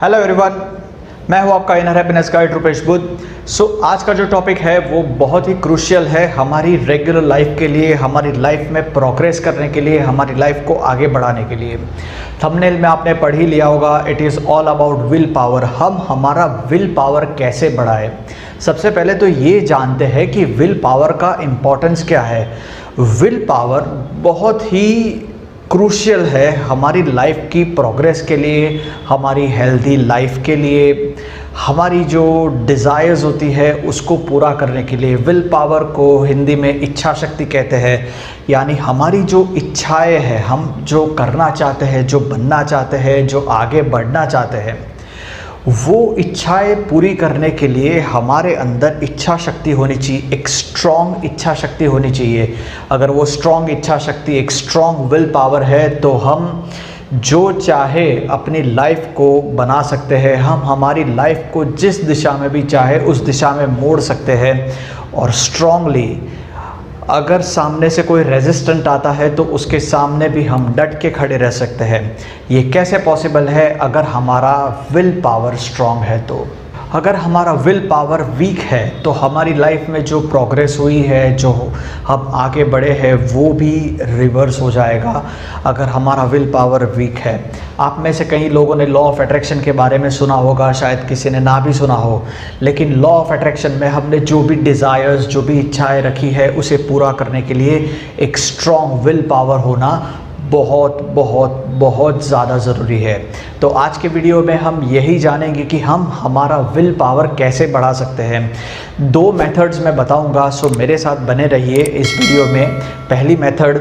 Hello everyone, मैं हूं आपका inner happiness guide Rupesh Buddha. आज का जो टॉपिक है वो बहुत ही क्रूशियल है हमारी रेगुलर लाइफ के लिए, हमारी लाइफ में प्रोग्रेस करने के लिए, हमारी लाइफ को आगे बढ़ाने के लिए। थंबनेल में आपने पढ़ ही लिया होगा, it is all about will power. हम हमारा विल पावर कैसे बढ़ाएं। सबसे पहले तो ये जानते हैं कि विल पावर का इम्पोर्टेंस क्या है। विल पावर बहुत ही क्रूशियल है हमारी लाइफ की प्रोग्रेस के लिए, हमारी हेल्दी लाइफ के लिए, हमारी जो डिज़ायर्स होती है उसको पूरा करने के लिए। विल पावर को हिंदी में इच्छा शक्ति कहते हैं, यानी हमारी जो इच्छाएं हैं, हम जो करना चाहते हैं, जो बनना चाहते हैं, जो आगे बढ़ना चाहते हैं, वो इच्छाएं पूरी करने के लिए हमारे अंदर इच्छा शक्ति होनी चाहिए, एक स्ट्रॉन्ग इच्छा शक्ति होनी चाहिए। अगर वो स्ट्रॉन्ग इच्छा शक्ति, एक स्ट्रॉन्ग विल पावर है तो हम जो चाहे अपनी लाइफ को बना सकते हैं। हम हमारी लाइफ को जिस दिशा में भी चाहे उस दिशा में मोड़ सकते हैं। और स्ट्रॉन्गली अगर सामने से कोई रेजिस्टेंट आता है तो उसके सामने भी हम डट के खड़े रह सकते हैं। ये कैसे पॉसिबल है? अगर हमारा विल पावर स्ट्रॉन्ग है तो। अगर हमारा विल पावर वीक है तो हमारी लाइफ में जो प्रोग्रेस हुई है, जो हम आगे बढ़े हैं, वो भी रिवर्स हो जाएगा अगर हमारा विल पावर वीक है। आप में से कई लोगों ने लॉ ऑफ अट्रैक्शन के बारे में सुना होगा, शायद किसी ने ना भी सुना हो। लेकिन लॉ ऑफ अट्रैक्शन में हमने जो भी डिज़ायर्स, जो भी इच्छाएं रखी है, उसे पूरा करने के लिए एक स्ट्रॉन्ग विल पावर होना बहुत बहुत बहुत ज़्यादा ज़रूरी है। तो आज के वीडियो में हम यही जानेंगे कि हम हमारा विल पावर कैसे बढ़ा सकते हैं। 2 मेथड्स मैं बताऊंगा, सो मेरे साथ बने रहिए इस वीडियो में। पहली मेथड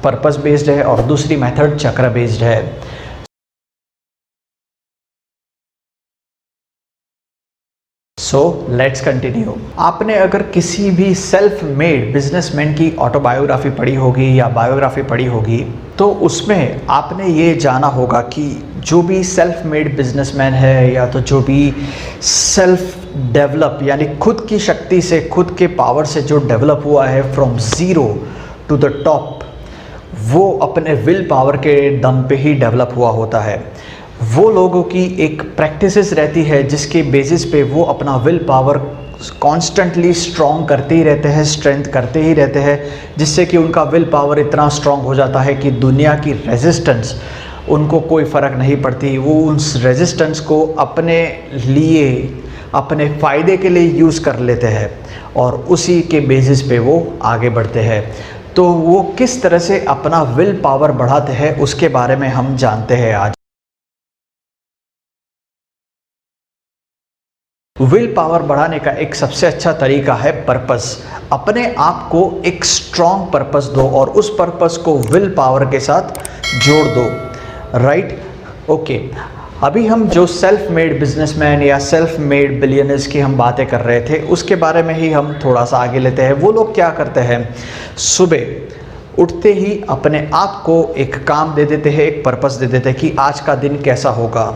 पर्पस बेस्ड है और दूसरी मेथड चक्र बेस्ड है। So let's continue. आपने अगर किसी भी सेल्फ मेड बिजनेसमैन की ऑटोबायोग्राफी पढ़ी होगी या बायोग्राफी पढ़ी होगी तो उसमें आपने ये जाना होगा कि जो भी सेल्फ मेड बिजनेसमैन है या तो जो भी सेल्फ डेवलप यानी खुद की शक्ति से, खुद के पावर से जो डेवलप हुआ है from zero to the top, वो अपने विल पावर के दम पे ही डेवलप हुआ होता है। वो लोगों की एक प्रैक्टिसेस रहती है जिसके बेसिस पे वो अपना विल पावर कॉन्स्टेंटली स्ट्रॉन्ग करते ही रहते हैं, स्ट्रेंथ करते ही रहते हैं, जिससे कि उनका विल पावर इतना स्ट्रॉन्ग हो जाता है कि दुनिया की रेजिस्टेंस उनको कोई फ़र्क नहीं पड़ती। वो उस रेजिस्टेंस को अपने लिए, अपने फ़ायदे के लिए यूज़ कर लेते हैं और उसी के बेसिस पे वो आगे बढ़ते हैं। तो वो किस तरह से अपना विल पावर बढ़ाते हैं उसके बारे में हम जानते हैं आज। विल पावर बढ़ाने का एक सबसे अच्छा तरीका है पर्पस। अपने आप को एक स्ट्रॉन्ग पर्पस दो और उस पर्पस को विल पावर के साथ जोड़ दो। राइट? ओके। अभी हम जो सेल्फ मेड बिजनेसमैन या सेल्फ मेड बिलियनर्स की हम बातें कर रहे थे उसके बारे में ही हम थोड़ा सा आगे लेते हैं। वो लोग क्या करते हैं? सुबह उठते ही अपने आप को एक काम दे देते हैं, एक पर्पस दे देते हैं कि आज का दिन कैसा होगा।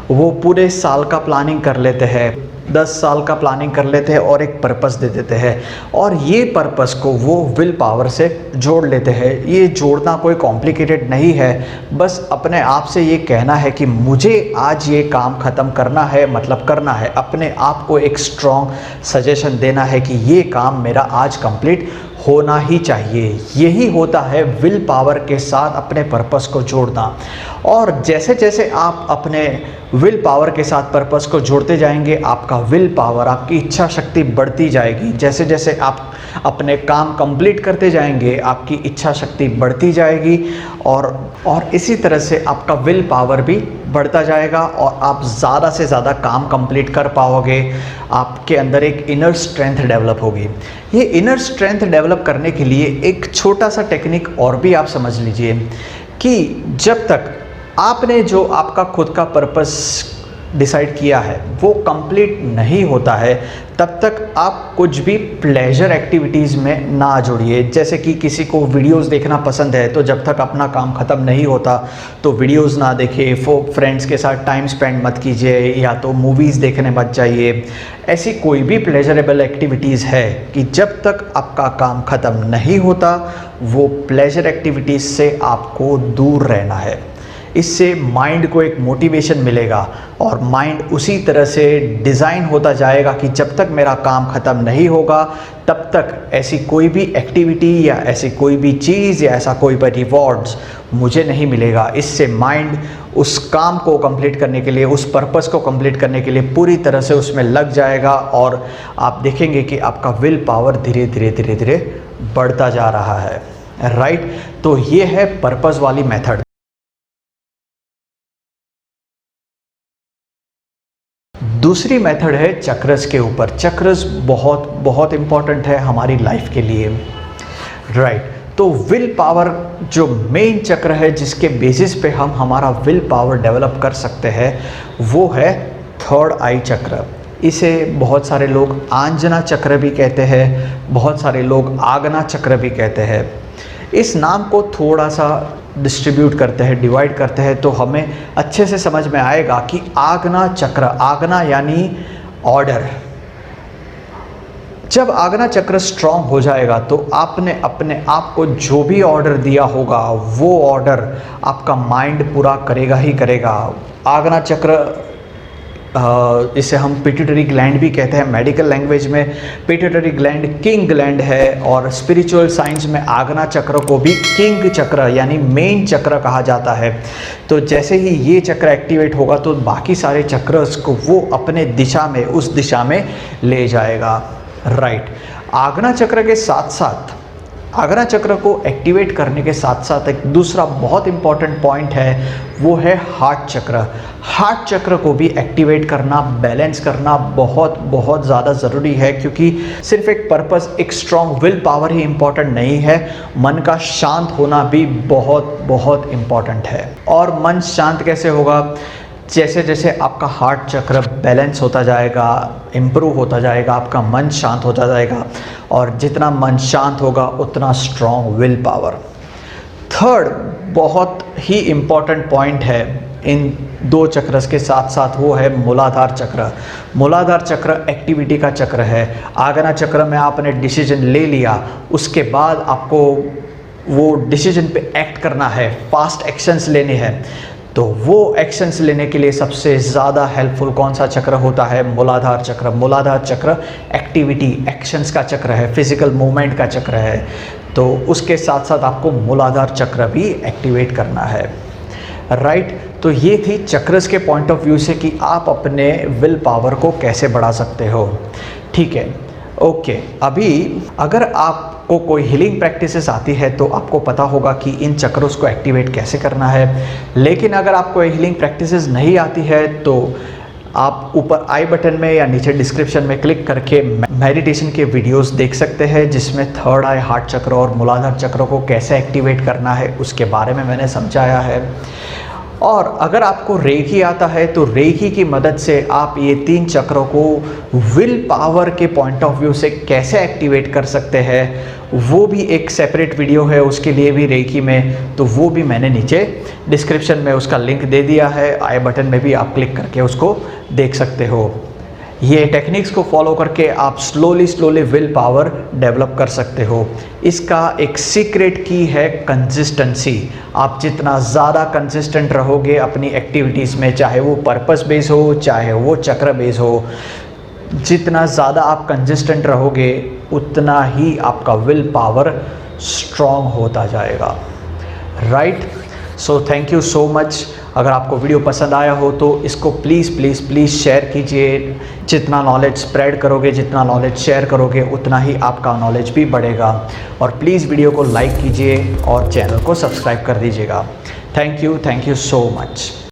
वो पूरे साल का प्लानिंग कर लेते हैं, 10 साल का प्लानिंग कर लेते हैं और एक पर्पस दे देते हैं और ये पर्पस को वो विल पावर से जोड़ लेते हैं। ये जोड़ना कोई कॉम्प्लिकेटेड नहीं है, बस अपने आप से ये कहना है कि मुझे आज ये काम ख़त्म करना है, मतलब करना है। अपने आप को एक स्ट्रॉन्ग सजेशन देना है कि ये काम मेरा आज कंप्लीट होना ही चाहिए। यही होता है विल पावर के साथ अपने पर्पस को जोड़ना। और जैसे जैसे आप अपने विल पावर के साथ पर्पस को जोड़ते जाएंगे, आपका विल पावर, आपकी इच्छा शक्ति बढ़ती जाएगी। जैसे जैसे आप अपने काम कंप्लीट करते जाएंगे, आपकी इच्छा शक्ति बढ़ती जाएगी और इसी तरह से आपका विल पावर भी बढ़ता जाएगा और आप ज़्यादा से ज़्यादा काम कंप्लीट कर पाओगे। आपके अंदर एक इनर स्ट्रेंथ डेवलप होगी। ये इनर स्ट्रेंथ डेवलप करने के लिए एक छोटा सा टेक्निक और भी आप समझ लीजिए कि जब तक आपने जो आपका खुद का पर्पस डिसाइड किया है वो कंप्लीट नहीं होता है, तब तक आप कुछ भी प्लेजर एक्टिविटीज़ में ना जुड़िए। जैसे कि किसी को वीडियोस देखना पसंद है तो जब तक अपना काम ख़त्म नहीं होता तो वीडियोस ना देखिए, फ्रेंड्स के साथ टाइम स्पेंड मत कीजिए या तो मूवीज़ देखने मत जाइए। ऐसी कोई भी प्लेजरेबल एक्टिविटीज़ है कि जब तक आपका काम ख़त्म नहीं होता वो प्लेजर एक्टिविटीज़ से आपको दूर रहना है। इससे माइंड को एक मोटिवेशन मिलेगा और माइंड उसी तरह से डिज़ाइन होता जाएगा कि जब तक मेरा काम ख़त्म नहीं होगा तब तक ऐसी कोई भी एक्टिविटी या ऐसी कोई भी चीज़ या ऐसा कोई भी रिवॉर्ड्स मुझे नहीं मिलेगा। इससे माइंड उस काम को कंप्लीट करने के लिए, उस पर्पस को कंप्लीट करने के लिए पूरी तरह से उसमें लग जाएगा और आप देखेंगे कि आपका विल पावर धीरे धीरे धीरे धीरे बढ़ता जा रहा है। राइट, तो ये है पर्पस वाली मेथड। दूसरी मेथड है चक्रस के ऊपर। चक्रस बहुत बहुत इम्पॉर्टेंट है हमारी लाइफ के लिए। राइट, तो विल पावर जो मेन चक्र है जिसके बेसिस पे हम हमारा विल पावर डेवलप कर सकते हैं वो है थर्ड आई चक्र। इसे बहुत सारे लोग आंजना चक्र भी कहते हैं, बहुत सारे लोग आगना चक्र भी कहते हैं। इस नाम को थोड़ा सा डिस्ट्रीब्यूट करते हैं, डिवाइड करते हैं तो हमें अच्छे से समझ में आएगा कि आगना चक्र, आगना यानी ऑर्डर। जब आगना चक्र स्ट्रांग हो जाएगा तो आपने अपने आप को जो भी ऑर्डर दिया होगा वो ऑर्डर आपका माइंड पूरा करेगा ही करेगा। आगना चक्र इसे हम पिट्यूटरी ग्लैंड भी कहते हैं, मेडिकल लैंग्वेज में पिट्यूटरी ग्लैंड किंग ग्लैंड है और स्पिरिचुअल साइंस में आगना चक्र को भी किंग चक्र यानी मेन चक्र कहा जाता है। तो जैसे ही ये चक्र एक्टिवेट होगा तो बाकी सारे चक्रस को वो अपने दिशा में, उस दिशा में ले जाएगा। राइट, आगना चक्र के साथ साथ, आगना चक्र को एक्टिवेट करने के साथ साथ एक दूसरा बहुत इंपॉर्टेंट पॉइंट है वो है हार्ट चक्र। हार्ट चक्र को भी एक्टिवेट करना, बैलेंस करना बहुत बहुत ज़्यादा ज़रूरी है, क्योंकि सिर्फ एक पर्पस, एक strong will power he important नहीं है, मन का शांत होना भी बहुत बहुत इम्पॉर्टेंट है। और मन शांत कैसे होगा? जैसे जैसे आपका हार्ट चक्र बैलेंस होता जाएगा, इम्प्रूव होता जाएगा, आपका मन शांत होता जाएगा और जितना मन शांत होगा उतना स्ट्रॉन्ग विल पावर। थर्ड बहुत ही इम्पॉर्टेंट पॉइंट है इन दो चक्रस के साथ साथ वो है मूलाधार चक्र। मूलाधार चक्र एक्टिविटी का चक्र है। आगना चक्र में आपने डिसीजन ले लिया, उसके बाद आपको वो डिसीजन पे एक्ट करना है, फास्ट एक्शंस लेने हैं। तो वो एक्शंस लेने के लिए सबसे ज़्यादा हेल्पफुल कौन सा चक्र होता है? मूलाधार चक्र। मूलाधार चक्र एक्टिविटी, एक्शंस का चक्र है, फिजिकल मूवमेंट का चक्र है। तो उसके साथ साथ आपको मूलाधार चक्र भी एक्टिवेट करना है। राइट, तो ये थी चक्रस के पॉइंट ऑफ व्यू से कि आप अपने विल पावर को कैसे बढ़ा सकते हो। ठीक है, ओके। अभी अगर आपको कोई हीलिंग प्रैक्टिसेस आती है तो आपको पता होगा कि इन चक्रों को एक्टिवेट कैसे करना है। लेकिन अगर आपको हीलिंग प्रैक्टिसेस नहीं आती है तो आप ऊपर आई बटन में या नीचे डिस्क्रिप्शन में क्लिक करके मेडिटेशन के वीडियोस देख सकते हैं, जिसमें थर्ड आई, हार्ट चक्र और मूलाधार चक्र को कैसे एक्टिवेट करना है उसके बारे में मैंने समझाया है। और अगर आपको रेकी आता है तो रेकी की मदद से आप ये तीन चक्रों को विल पावर के पॉइंट ऑफ व्यू से कैसे एक्टिवेट कर सकते हैं, वो भी एक सेपरेट वीडियो है उसके लिए भी रेकी में, तो वो भी मैंने नीचे डिस्क्रिप्शन में उसका लिंक दे दिया है। आई बटन में भी आप क्लिक करके उसको देख सकते हो। ये टेक्निक्स को फॉलो करके आप स्लोली विल पावर डेवलप कर सकते हो। इसका एक सीक्रेट की है कंसिस्टेंसी। आप जितना ज़्यादा कंसिस्टेंट रहोगे अपनी एक्टिविटीज़ में, चाहे वो पर्पस बेस हो चाहे वो चक्र बेस हो, जितना ज़्यादा आप कंसिस्टेंट रहोगे उतना ही आपका विल पावर स्ट्रॉन्ग होता जाएगा। Right, so thank you so much. अगर आपको वीडियो पसंद आया हो तो इसको प्लीज़ शेयर कीजिए। जितना नॉलेज स्प्रेड करोगे, जितना नॉलेज शेयर करोगे, उतना ही आपका नॉलेज भी बढ़ेगा। और प्लीज़ वीडियो को लाइक कीजिए और चैनल को सब्सक्राइब कर दीजिएगा। Thank you so much.